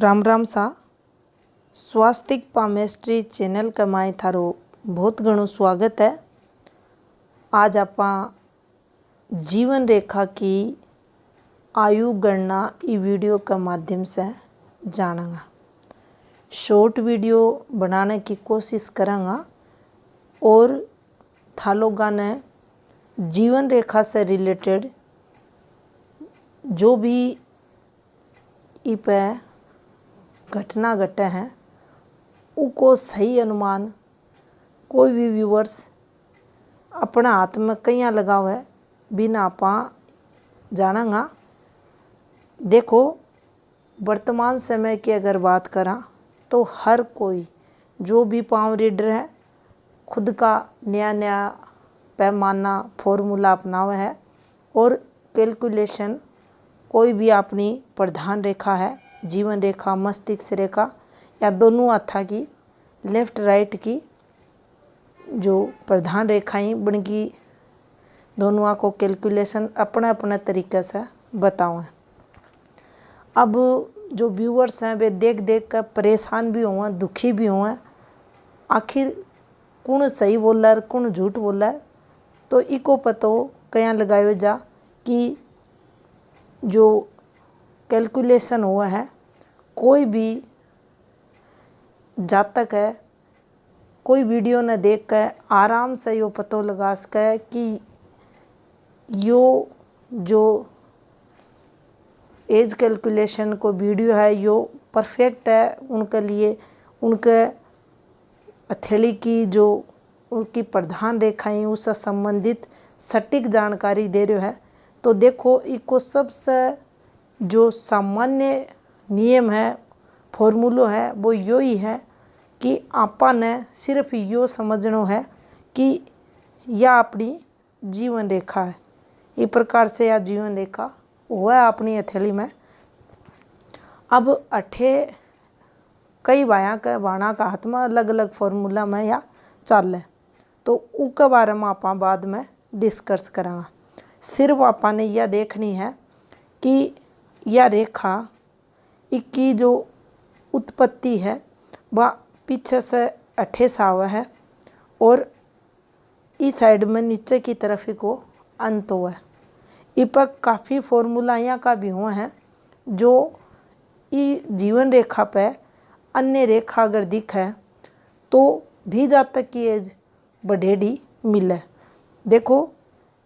राम राम सा स्वास्तिक palmistry channel का माई थारो बहुत घणो स्वागत है। आज आप जीवन रेखा की आयु गणना ई वीडियो के माध्यम से जानेंगे। शॉर्ट वीडियो बनाने की कोशिश करेंगे और थालोगा ने जीवन रेखा से रिलेटेड जो भी ई पे घटना घटे हैं उनको सही अनुमान कोई भी व्यूवर्स अपने हाथ में कहीं लगावे बिना आप जानेंगा। देखो वर्तमान समय की अगर बात करा तो हर कोई जो भी पाम रीडर है खुद का नया नया पैमाना फॉर्मूला अपनावा है और कैलकुलेशन कोई भी अपनी प्रधान रेखा है जीवन रेखा मस्तिष्क रेखा या दोनों हाथा की लेफ्ट राइट की जो प्रधान रेखाएं बन की दोनों को कैलकुलेशन अपने अपने तरीके से बताओ। अब जो व्यूअर्स हैं वे देख देख कर परेशान भी हुए दुखी भी हुए आखिर कौन सही बोल रहा है कौन झूठ बोल रहा है। तो इको पतो कया लगायो जा कि जो कैलकुलेशन हुआ है कोई भी जातक है कोई वीडियो न देख कर आराम से यो पतो लगा सके कि यो जो एज कैलकुलेशन को वीडियो है यो परफेक्ट है उनके लिए। उनके हथेली की जो उनकी प्रधान रेखाएं उससे संबंधित सटीक जानकारी दे रहे है। तो देखो इसको सबसे जो सामान्य नियम है फॉर्मूलो है वो यो ही है कि आपा ने सिर्फ यो समझना है कि यह अपनी जीवन रेखा है। इस प्रकार से यह जीवन रेखा हुआ अपनी हथेली में। अब अठे कई बाया का बाणा का हाथ में अलग अलग फॉर्मूला में या चल है तो उसके बारे में आप बाद में डिस्कस करेंगे। सिर्फ आपा ने यह देखनी है कि यह रेखा की जो उत्पत्ति है वह पीछे से अठे सावा है और इस साइड में नीचे की तरफ ही को अंत हुआ है। इस पर काफ़ी फॉर्मूला यहाँ का भी हुआ है जो ई जीवन रेखा पे अन्य रेखा अगर दिखे तो भी जातक की एज बढ़ेडी मिले। देखो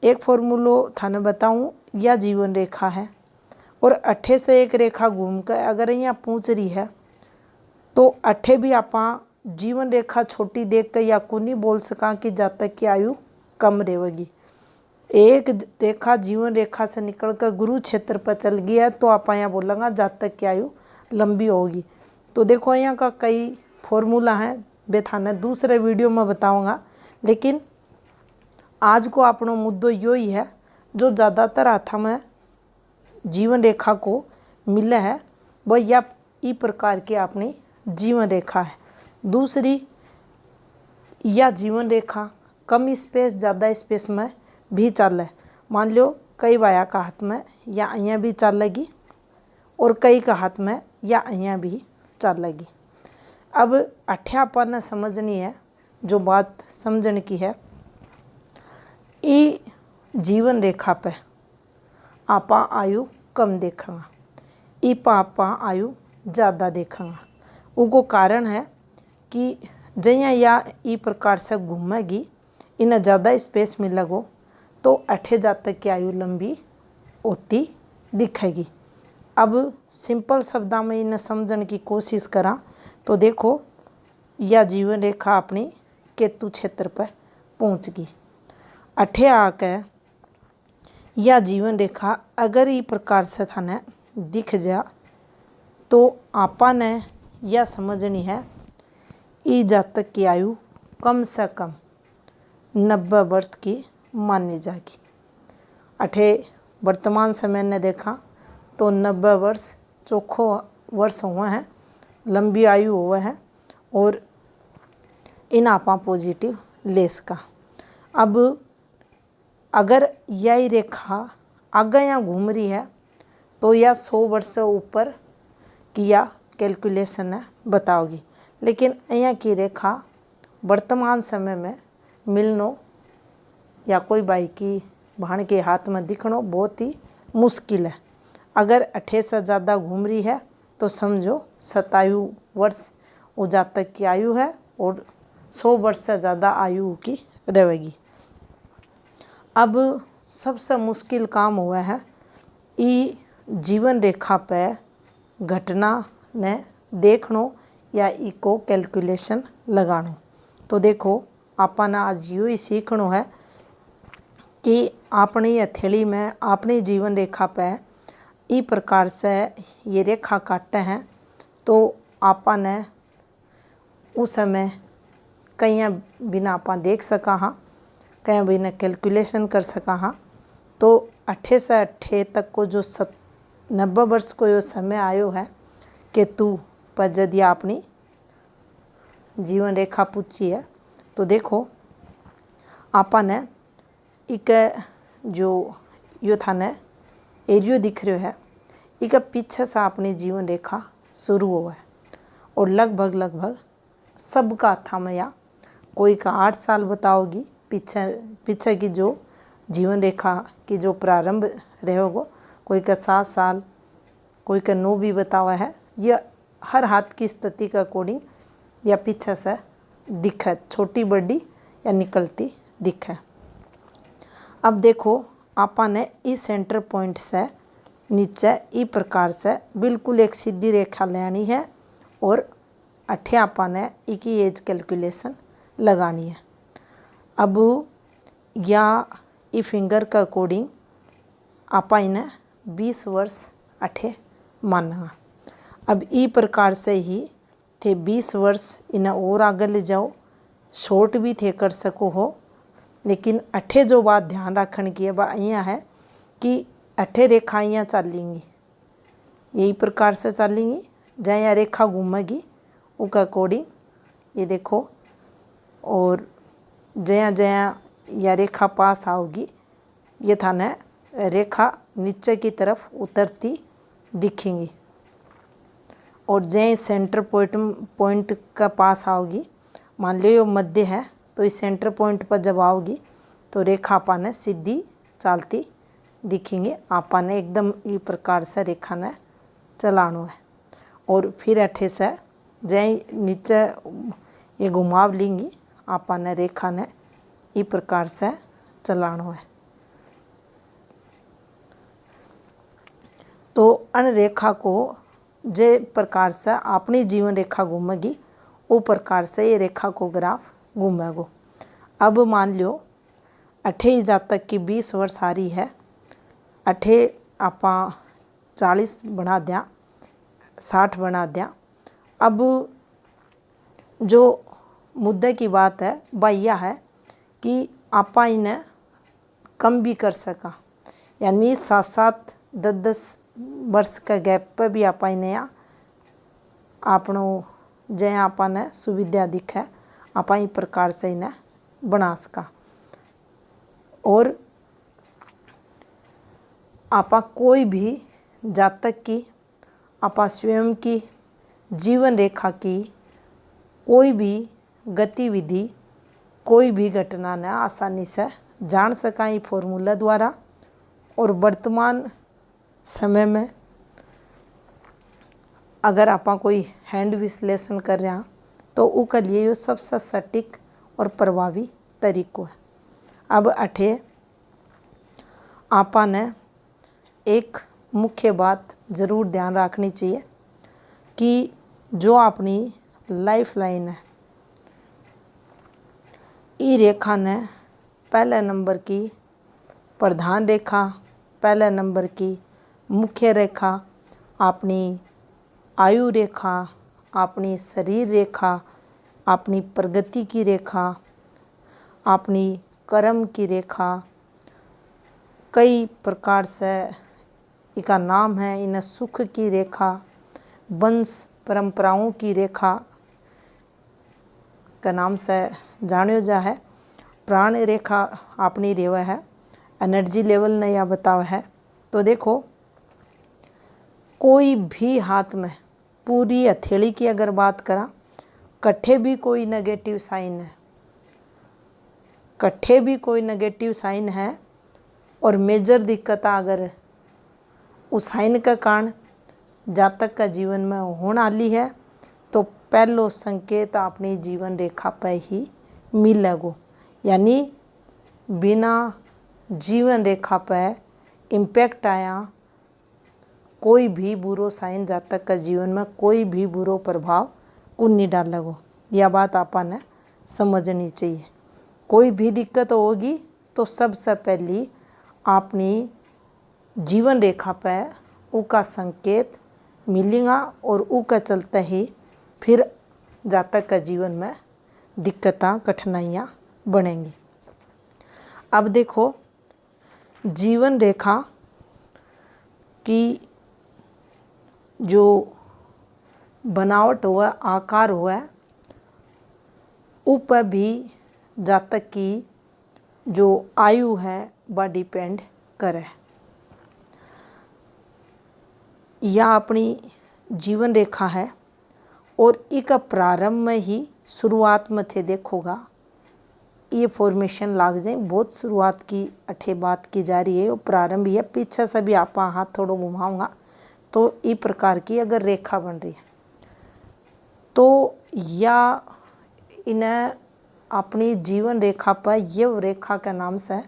एक फॉर्मूलो थाने बताऊं यह जीवन रेखा है और अठे से एक रेखा घूम कर अगर यहाँ पहुँच रही है तो अठे भी आप जीवन रेखा छोटी देख कर या को नहीं बोल सका कि जातक की आयु कम रहेगी। एक रेखा जीवन रेखा से निकल कर गुरु क्षेत्र पर चल गई है तो आप यहाँ बोलेंगे जातक की आयु लंबी होगी। तो देखो यहाँ का कई फॉर्मूला हैं वे थाने दूसरे वीडियो में बताऊँगा। लेकिन आज को अपनो मुद्दो यो ही है जो ज़्यादातर हाथा में जीवन रेखा को मिले है वह यह ई प्रकार की अपनी जीवन रेखा है। दूसरी यह जीवन रेखा कम स्पेस ज़्यादा स्पेस में भी चले। मान लो कई बाया का हाथ में या અહીંયા भी चलेगी और कई का हाथ में या અહીંયા भी चलेगी। अब अठ्यापन समझनी है जो बात समझने की है ई जीवन रेखा पे आपा आयु कम देखेंगे ई पर आपा आयु ज़्यादा देखेंगे। उनको कारण है कि जैया या ई प्रकार से घूमेगी इन्हें ज़्यादा स्पेस मिलेगो तो अठे जातक की आयु लंबी होती दिखेगी। अब सिंपल शब्दों में इन्हें समझने की कोशिश करा तो देखो यह जीवन रेखा अपनी केतु क्षेत्र पर पहुँच गई। अठे आके यह जीवन रेखा अगर ई प्रकार से थाने दिख जा तो आपा ने यह समझनी है ई जातक की आयु कम से कम 90 वर्ष की मानी जाएगी। अठे वर्तमान समय ने देखा तो 90 वर्ष चोखो वर्ष हुए हैं लंबी आयु हुए हैं और इन आपा पॉजिटिव ले सका। अब अगर यही रेखा आगे यहाँ घूम रही है तो यह 100 वर्ष से ऊपर किया कैलकुलेशन है बताओगी। लेकिन અહીંયા की रेखा वर्तमान समय में मिलनो या कोई भाई की भाण के हाथ में दिखनो बहुत ही मुश्किल है। अगर 28 से ज़्यादा घूम रही है तो समझो 27 वर्ष वो जातक की आयु है और 100 वर्ष से ज़्यादा आयु की रहेगी। अब सबसे मुश्किल काम हुआ है ई जीवन रेखा पे घटना ने देखनो या इको कैलकुलेशन लगानो। तो देखो आपने आज यूँ ही सीखनो है कि अपनी हथेली में अपनी जीवन रेखा पे ई प्रकार से ये रेखा काटते हैं तो आपने उस समय कहीं बिना आप देख सका हाँ, कहीं बिना कैलकुलेशन कर सका हाँ। तो 28 से 28 तक को जो 90 वर्ष को यो समय आयो है कि तू पर यदि अपनी जीवन रेखा पूछी है तो देखो आपने एक जो यो थाने एरियो दिख रहा है एक पीछे से अपनी जीवन रेखा शुरू हुआ है और लगभग सबका हाथा में या कोई का 8 साल बताओगी पीछे की जो जीवन रेखा की जो प्रारंभ रहेगा, कोई का 7 साल, कोई का 9 भी बतावा है। यह हर हाथ की स्थिति के अकॉर्डिंग या पीछे से दिखे, छोटी बड़ी या निकलती दिखे। अब देखो आपने इस सेंटर पॉइंट से नीचे ई प्रकार से बिल्कुल एक सीधी रेखा लेनी है और अठे आपने एक ही एज कैलकुलेशन लगानी है। अब या ई फिंगर के अकॉर्डिंग आप इन्हें 20 वर्ष अठे माना। अब ई प्रकार से ही थे 20 वर्ष इन्हें और आगे ले जाओ, शॉर्ट भी थे कर सको हो। लेकिन अठे जो बात ध्यान रखने की है वह यहाँ है कि अठे रेखाइयाँ चलेंगी, यही प्रकार से चलेंगी। जहाँ रेखा घूमेगी उसके अकॉर्डिंग ये देखो, और जहाँ यह रेखा पास आओगी ये थाने रेखा नीचे की तरफ उतरती दिखेंगी। और जहाँ सेंटर पॉइंट का पास आओगी, मान लो ये मध्य है तो इस सेंटर पॉइंट पर जब आओगी तो रेखा आपने सीधी चलती दिखेंगे। आपने एकदम इस प्रकार से रेखा ने चलानो है और फिर अठे से जय नीचे ये घुमाव लेंगी, आपने रेखा ने इस प्रकार से चलानो है। तो अन रेखा को जे प्रकार से अपनी जीवन रेखा घूमेगी वो प्रकार से ये रेखा को ग्राफ घूमेगो। अब मान लो अठे ही जातक की 20 वर्ष आ रही है, अठे आपा 40 बना दिया, 60 बना दिया। अब जो मुद्दे की बात है वह यह है कि आपा इन्हें कम भी कर सका, यानी 7-7 10-10 वर्ष का गैप पर भी आप इन्हें आपनो जय आपने सुविधा दिखे आप इस प्रकार से इन्हें बना सका। और आपा कोई भी जातक की आपा स्वयं की जीवन रेखा की कोई भी गतिविधि, कोई भी घटना ने आसानी से जान सका ये फॉर्मूला द्वारा। और वर्तमान समय में अगर आप कोई हैंड विश्लेषण कर रहे हैं तो उसके लिए ये सबसे सटीक और प्रभावी तरीको है। अब अठे आपने एक मुख्य बात ज़रूर ध्यान रखनी चाहिए कि जो अपनी लाइफ लाइन है ई रेखा ने पहले नंबर की प्रधान रेखा, पहले नंबर की मुख्य रेखा, अपनी आयु रेखा, अपनी शरीर रेखा, अपनी प्रगति की रेखा, अपनी कर्म की रेखा, कई प्रकार से इनका नाम है। इन्हें सुख की रेखा, वंश परंपराओं की रेखा का नाम से जानियो जा है। प्राण रेखा अपनी रेवा है, एनर्जी लेवल ने यह बतावा है। तो देखो कोई भी हाथ में पूरी हथेली की अगर बात करा, कट्ठे भी कोई नेगेटिव साइन है, कट्ठे भी कोई नेगेटिव साइन है और मेजर दिक्कत अगर उस साइन का कारण जातक का जीवन में होने वाली है, तो पहलो संकेत अपनी जीवन रेखा पर ही मिलेगो। यानी बिना जीवन रेखा पर इम्पैक्ट आया कोई भी बुरो साइन जातक का जीवन में कोई भी बुरो प्रभाव को नहीं डालेगो। यह बात आपने समझनी चाहिए। कोई भी दिक्कत होगी तो सबसे पहली अपनी जीवन रेखा पर उसका संकेत मिलेगा और उसके चलते ही फिर जातक का जीवन में दिक्कतें कठिनाइयाँ बनेंगी। अब देखो, जीवन रेखा की जो बनावट हुआ, आकार हुआ, ऊपर भी जातक की जो आयु है वह डिपेंड करे। यह अपनी जीवन रेखा है और इसका प्रारंभ में ही शुरुआत में थे देखोगा ये फॉर्मेशन लाग जाए। बहुत शुरुआत की अठे बात की जा रही है, वो प्रारंभ है। पीछे से भी आप हाथ थोड़ा घुमाऊंगा तो इस प्रकार की अगर रेखा बन रही है तो या इन्हें अपनी जीवन रेखा पर यव रेखा के नाम से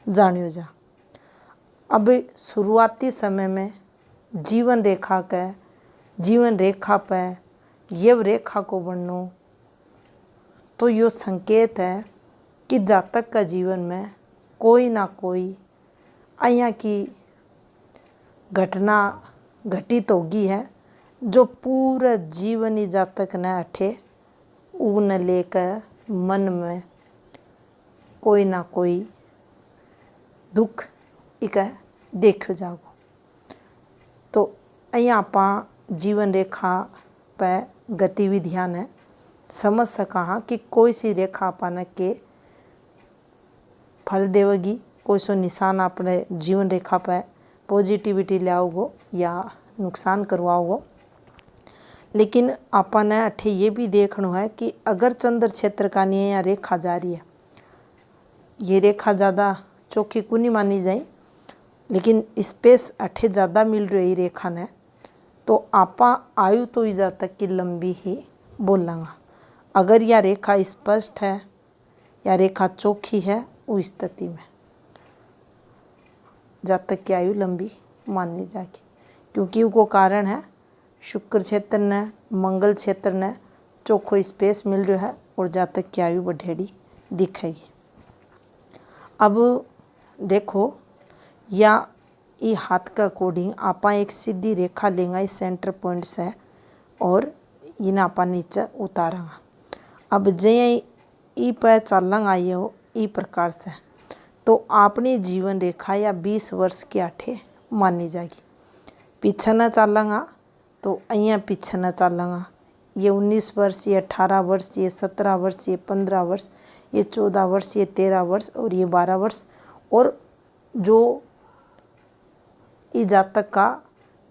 जानियो जा। अब शुरुआती समय में जीवन रेखा पर यव रेखा को बननो तो यो संकेत है कि जातक का जीवन में कोई ना कोई अया की घटना घटित होगी है जो पूरा जीवन ही जातक ने अठे उन लेकर मन में कोई ना कोई दुख इक देखो जागो। तो अया आप जीवन रेखा पर गतिविधियां ने समझ सका कि कोई सी रेखा अपन के फल देवेगी, कोई सो निशान अपने जीवन रेखा पर पॉजिटिविटी लाओगो या नुकसान करवाओगो। लेकिन अपन ने अठे ये भी देखना है कि अगर चंद्र क्षेत्र का नहीं या रेखा जा रही है, ये रेखा ज़्यादा चौखी को नहीं मानी जाए, लेकिन स्पेस अठे ज़्यादा मिल रही है रेखा ने, तो आपा आयु तो इजा तक की लंबी ही बोलांगा। अगर यह रेखा स्पष्ट है या रेखा चौखी है, उस स्थिति में जब तक की आयु लंबी मानी जाएगी, क्योंकि वो कारण है शुक्र क्षेत्र ने मंगल क्षेत्र ने चौखो स्पेस मिल रहा है और जब तक की आयु बढ़ेड़ी दिखेगी। अब देखो, या ये हाथ का अकॉर्डिंग आपा एक सीधी रेखा लेंगे इस सेंटर पॉइंट से और इन्हें आपा नीचे उतारेंगे। अब जे ई पर चलेंगे आइए हो ई प्रकार से, तो अपनी जीवन रेखा या 20 वर्ष के आठे मानी जाएगी। पीछे न चलेंगे तो अइया पीछे न चलेंगे, ये 19 वर्ष, ये 18 वर्ष, ये 17 वर्ष, ये 15 वर्ष, ये 14 वर्ष, ये 13 वर्ष और ये 12 वर्ष। और जो इस जातक का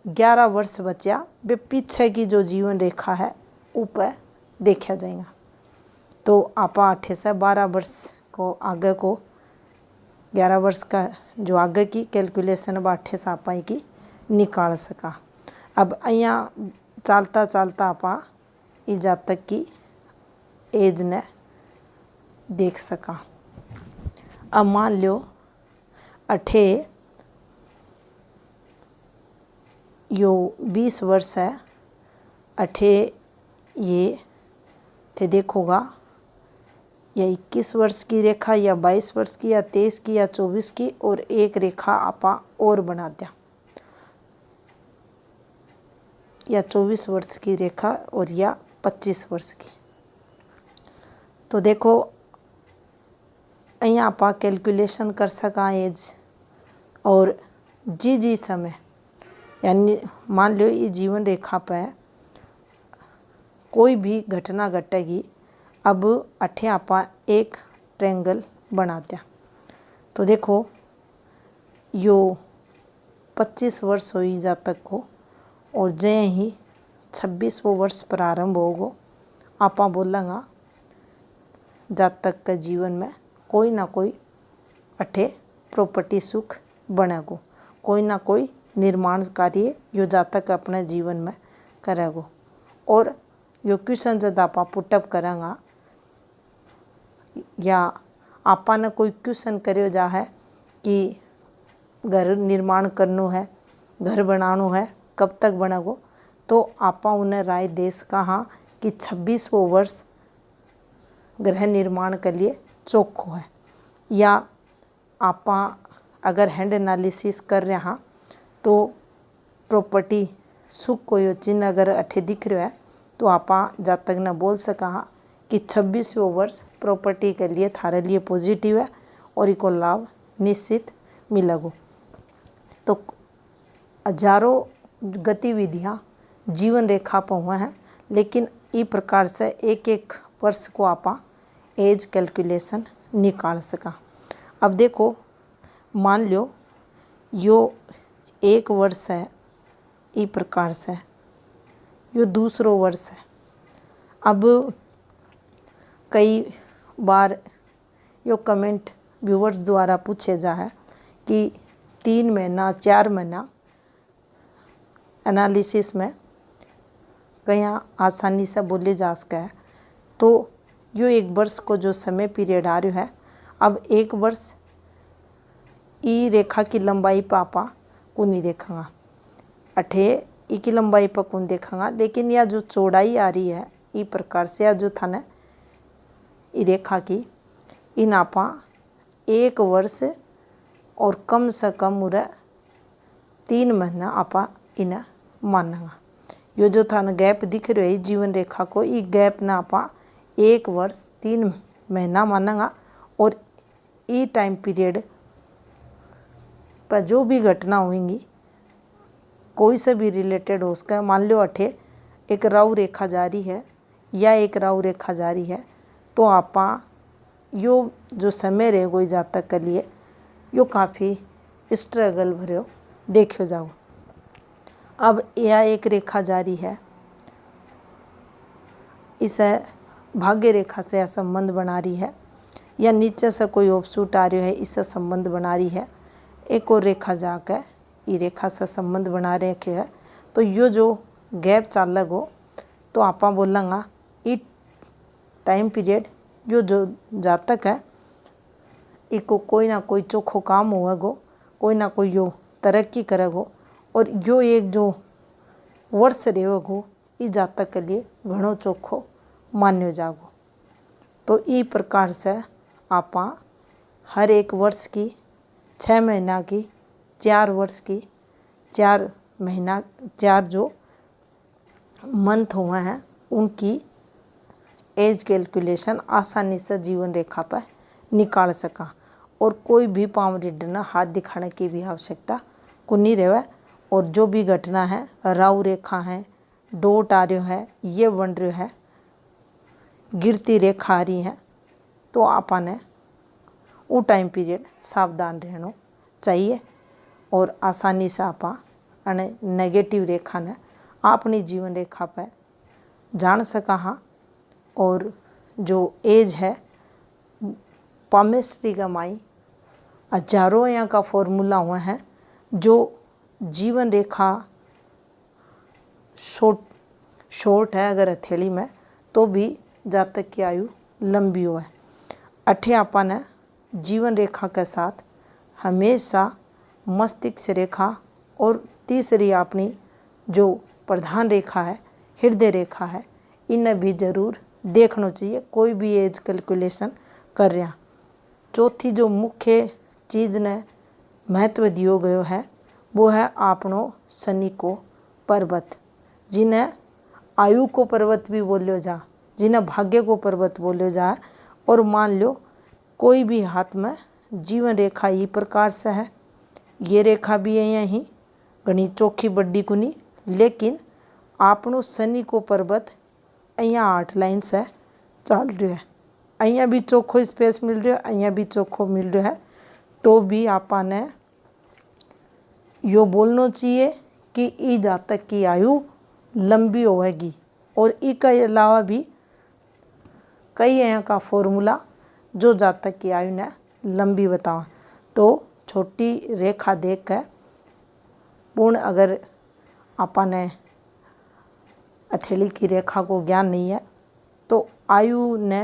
11 वर्ष बचा, वे पीछे की जो जीवन रेखा है ऊपर देखा जाएगा। तो आप 8 से 12 वर्ष को आगे को 11 वर्ष का जो आगे की कैलकुलेशन अब 8 से आप की निकाल सका। अब अइया चलता चलता आप इस जातक की एज ने देख सका। अब मान लो अठे यो 20 वर्ष है, अठे ये थे देखोगा या 21 वर्ष की रेखा या 22 वर्ष की या 23 की या 24 की, और एक रेखा आपा और बना दिया या 24 वर्ष की रेखा और या 25 वर्ष की। तो देखो अइया आप कैलकुलेशन कर सका एज और जी समय, यानी मान लो ये जीवन रेखा पर कोई भी घटना घटेगी। अब अठे आप एक ट्रायंगल बना दिया, तो देखो यो 25 वर्ष हुई जातक को और जय ही 26वां वर्ष प्रारंभ होगो। आपा बोलांगा जातक के जीवन में कोई ना कोई अठे प्रॉपर्टी सुख बनेगो, कोई ना कोई निर्माण कार्य यो जातक अपने जीवन में करेगो। और यो क्वेश्चन जब आपा पुटअप करेंगा या आपा ने कोई क्वेश्चन करो जा है कि घर निर्माण करनो है, घर बनानो है, कब तक बनेगो, तो आपा उन्हें राय देश कहा कि 26वां वर्ष गृह निर्माण के लिए चोखो है। या आपा अगर हैंड एनालिसिस कर रहे हाँ तो प्रॉपर्टी सुख को यो चिन्ह अगर अठे दिख रहा है तो आपा जातक ने बोल सका हाँ कि 26वां वर्ष प्रॉपर्टी के लिए थारे लिए पॉजिटिव है और इको लाभ निश्चित मिलेगो। तो हजारों गतिविधियाँ जीवन रेखा पर हुआ हैं, लेकिन इस प्रकार से एक एक वर्ष को आपा एज कैलकुलेशन निकाल सका। अब देखो, मान लो यो एक वर्ष है, इस प्रकार से यो दूसरो वर्ष है। अब कई बार यो कमेंट व्यूवर्स द्वारा पूछे जा है कि 3 महीना 4 महीना एनालिसिस में कहीं आसानी से बोले जा सके है। तो यो एक वर्ष को जो समय पीरियड आ रहा है, अब एक वर्ष ई रेखा की लंबाई पर आपा को नहीं देखेंगा, अठे ई की लंबाई पर कौन देखेंगा, लेकिन यह जो चौड़ाई आ रही है इस प्रकार से, या जो थाने ई रेखा की इन आपा एक वर्ष और कम से कम उरे 3 महीना आपा इन्हें मानेंगा। यो जो थाने गैप दिख रही है जीवन रेखा को, ई गैप ना आपा 1 वर्ष 3 महीना मानेंगा। और ई टाइम पीरियड पर जो भी घटना होंगी कोई से भी रिलेटेड हो उसका, मान लो अठे एक राहु रेखा जारी है या एक राहु रेखा जारी है, तो आपा यो जो समय रहे कोई जातक के लिए यो काफ़ी स्ट्रगल भरो देखो जाओ। अब यह एक रेखा जारी है, इसे भाग्य रेखा से यह संबंध बना रही है, या नीचे से कोई ऑफशूट आ रही है इससे संबंध बना रही है, एक और रेखा जाकर ये रेखा से संबंध बना रखे है। तो यो जो गैप चालक हो तो आपा बोलेंगा ई टाइम पीरियड यो जो जातक है इको कोई ना कोई चोखो काम होएगो, कोई ना कोई यो तरक्की करेगो, और यो एक जो वर्ष रहेगो इस जातक के लिए घणो चोखो मान्यो जागो। तो इस प्रकार से आपा हर एक वर्ष की 6 महीना की, 4 वर्ष की, 4 महीना 4 जो मंथ हुए हैं उनकी एज कैलकुलेशन आसानी से जीवन रेखा पर निकाल सका। और कोई भी पाम रीडर ने हाथ दिखाने की भी आवश्यकता को नहीं रहे। और जो भी घटना है, राहु रेखा है, डोट आ रहा है, ये बन रहा है, गिरती रेखा आ रही है, तो आपा ने वो टाइम पीरियड सावधान रहना चाहिए। और आसानी से आपा अने नेगेटिव रेखा ने अपनी जीवन रेखा पर जान सका हाँ। और जो एज है पामेस्ट्री का माई हजारों यहाँ का फॉर्मूला हुआ है, जो जीवन रेखा शॉर्ट है अगर हथेली में तो भी जातक की आयु लंबी हो है। अठे आपा ने जीवन रेखा के साथ हमेशा मस्तिष्क रेखा और तीसरी अपनी जो प्रधान रेखा है हृदय रेखा है, इन्हें भी जरूर देखना चाहिए कोई भी एज कैलकुलेशन कर रहा। चौथी जो मुख्य चीज़ ने महत्व दियो गयो है वो है आपनो शनि को पर्वत, जिन्हें आयु को पर्वत भी बोलियो जा, जिन्हें भाग्य को पर्वत बोलियो जा। और मान लो कोई भी हाथ में जीवन रेखा ई प्रकार से है, ये रेखा भी है यहीं घनी चोखी बड्डी कुनी, लेकिन आपनो शनि को पर्वत अँ 8 लाइन से चल रहा है, अँ भी चोखो स्पेस मिल रहा है, अँ भी चोखो मिल रहा है। तो भी आपा ने यो बोलना चाहिए कि ई जातक की आयु लंबी होगी। और इसके अलावा भी कई यहाँ का फॉर्मूला जो जातक की आयु ने लंबी बतावा। तो छोटी रेखा देख कर पूर्ण अगर आपने हथेली की रेखा को ज्ञान नहीं है तो आयु ने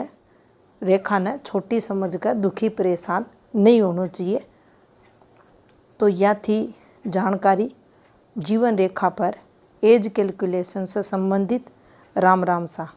रेखा ने छोटी समझकर दुखी परेशान नहीं होना चाहिए। तो यह थी जानकारी जीवन रेखा पर एज कैलकुलेशन से संबंधित। राम राम सा।